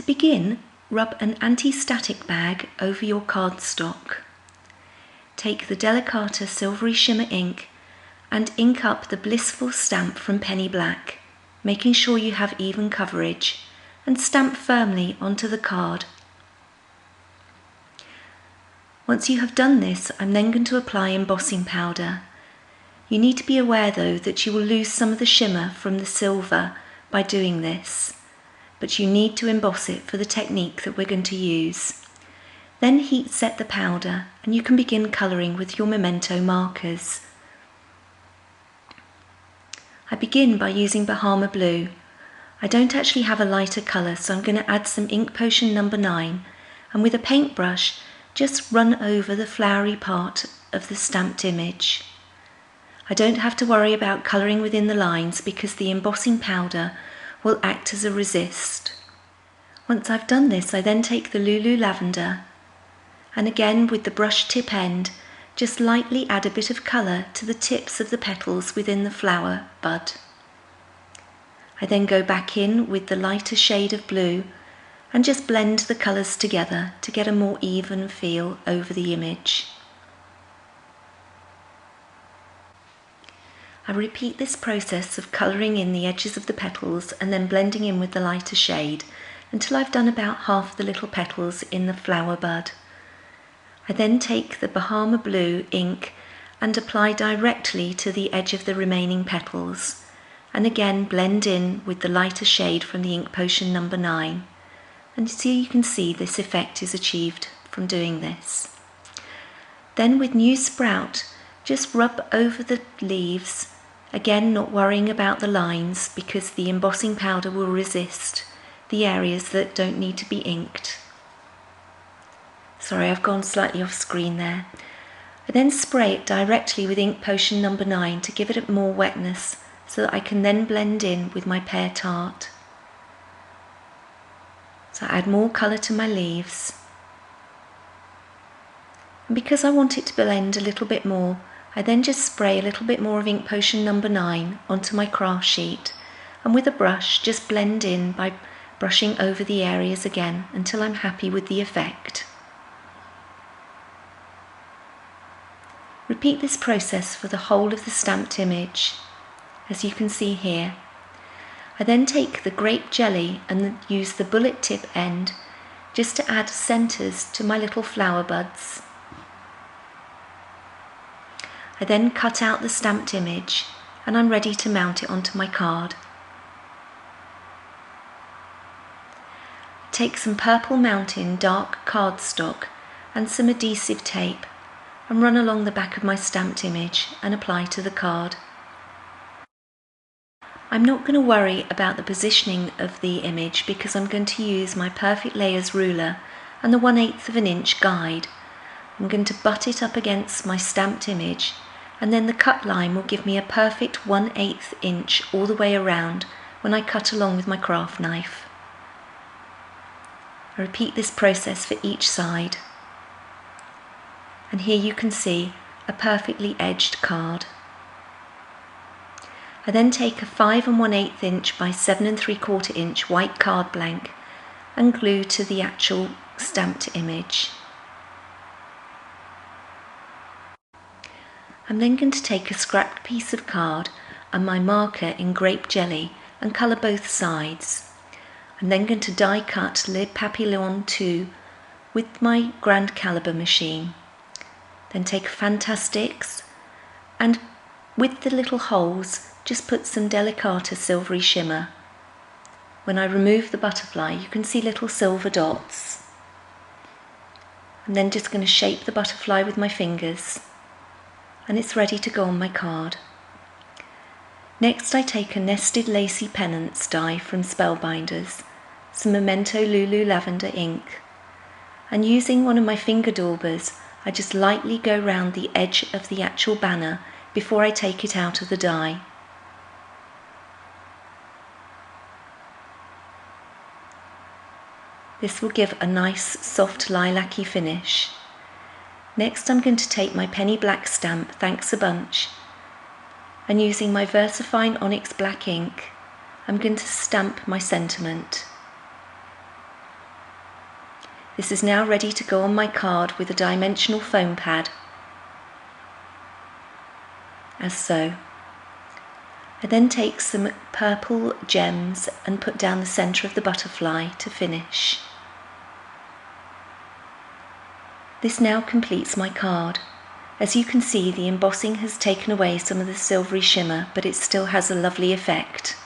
To begin, rub an anti-static bag over your cardstock. Take the Delicata Silvery Shimmer ink and ink up the blissful stamp from Penny Black, making sure you have even coverage, and stamp firmly onto the card. Once you have done this, I'm then going to apply embossing powder. You need to be aware though that you will lose some of the shimmer from the silver by doing this, but you need to emboss it for the technique that we're going to use. Then heat set the powder and you can begin colouring with your Memento markers. I begin by using Bahama Blue. I don't actually have a lighter colour, so I'm going to add some ink potion number 9, and with a paintbrush just run over the flowery part of the stamped image. I don't have to worry about colouring within the lines because the embossing powder will act as a resist. Once I've done this, I then take the Lulu Lavender and again with the brush tip end just lightly add a bit of colour to the tips of the petals within the flower bud. I then go back in with the lighter shade of blue and just blend the colours together to get a more even feel over the image. I repeat this process of colouring in the edges of the petals and then blending in with the lighter shade until I've done about half the little petals in the flower bud. I then take the Bahama Blue ink and apply directly to the edge of the remaining petals, and again blend in with the lighter shade from the ink potion number 9. And so you can see this effect is achieved from doing this. Then with New Sprout, just rub over the leaves, again not worrying about the lines because the embossing powder will resist the areas that don't need to be inked. Sorry, I've gone slightly off screen there. I then spray it directly with ink potion number 9 to give it more wetness so that I can then blend in with my pear tart. So I add more colour to my leaves. And because I want it to blend a little bit more, I then just spray a little bit more of ink potion number 9 onto my craft sheet, and with a brush just blend in by brushing over the areas again until I'm happy with the effect. Repeat this process for the whole of the stamped image, as you can see here. I then take the grape jelly and use the bullet tip end just to add centres to my little flower buds. I then cut out the stamped image and I'm ready to mount it onto my card. Take some Purple Mountain dark cardstock and some adhesive tape and run along the back of my stamped image and apply to the card. I'm not going to worry about the positioning of the image because I'm going to use my Perfect Layers ruler and the 1/8 of an inch guide. I'm going to butt it up against my stamped image, and then the cut line will give me a perfect 1/8 inch all the way around when I cut along with my craft knife. I repeat this process for each side. And here you can see a perfectly edged card. I then take a 5 1/8 inch by 7 3/4 inch white card blank and glue to the actual stamped image. I'm then going to take a scrapped piece of card and my marker in grape jelly and colour both sides. I'm then going to die cut Le Papillon 2 with my grand caliber machine. Then take Fantastics and with the little holes just put some Delicata Silvery Shimmer. When I remove the butterfly you can see little silver dots. I'm then just going to shape the butterfly with my fingers and it's ready to go on my card. Next I take a nested Lacey Pennants die from Spellbinders, some Memento Lulu Lavender ink, and using one of my finger daubers I just lightly go round the edge of the actual banner before I take it out of the die. This will give a nice soft lilac-y finish. Next I'm going to take my Penny Black stamp, Thanks a Bunch, and using my VersaFine Onyx black ink I'm going to stamp my sentiment. This is now ready to go on my card with a dimensional foam pad, as so. I then take some purple gems and put down the centre of the butterfly to finish. This now completes my card. As you can see, the embossing has taken away some of the silvery shimmer, but it still has a lovely effect.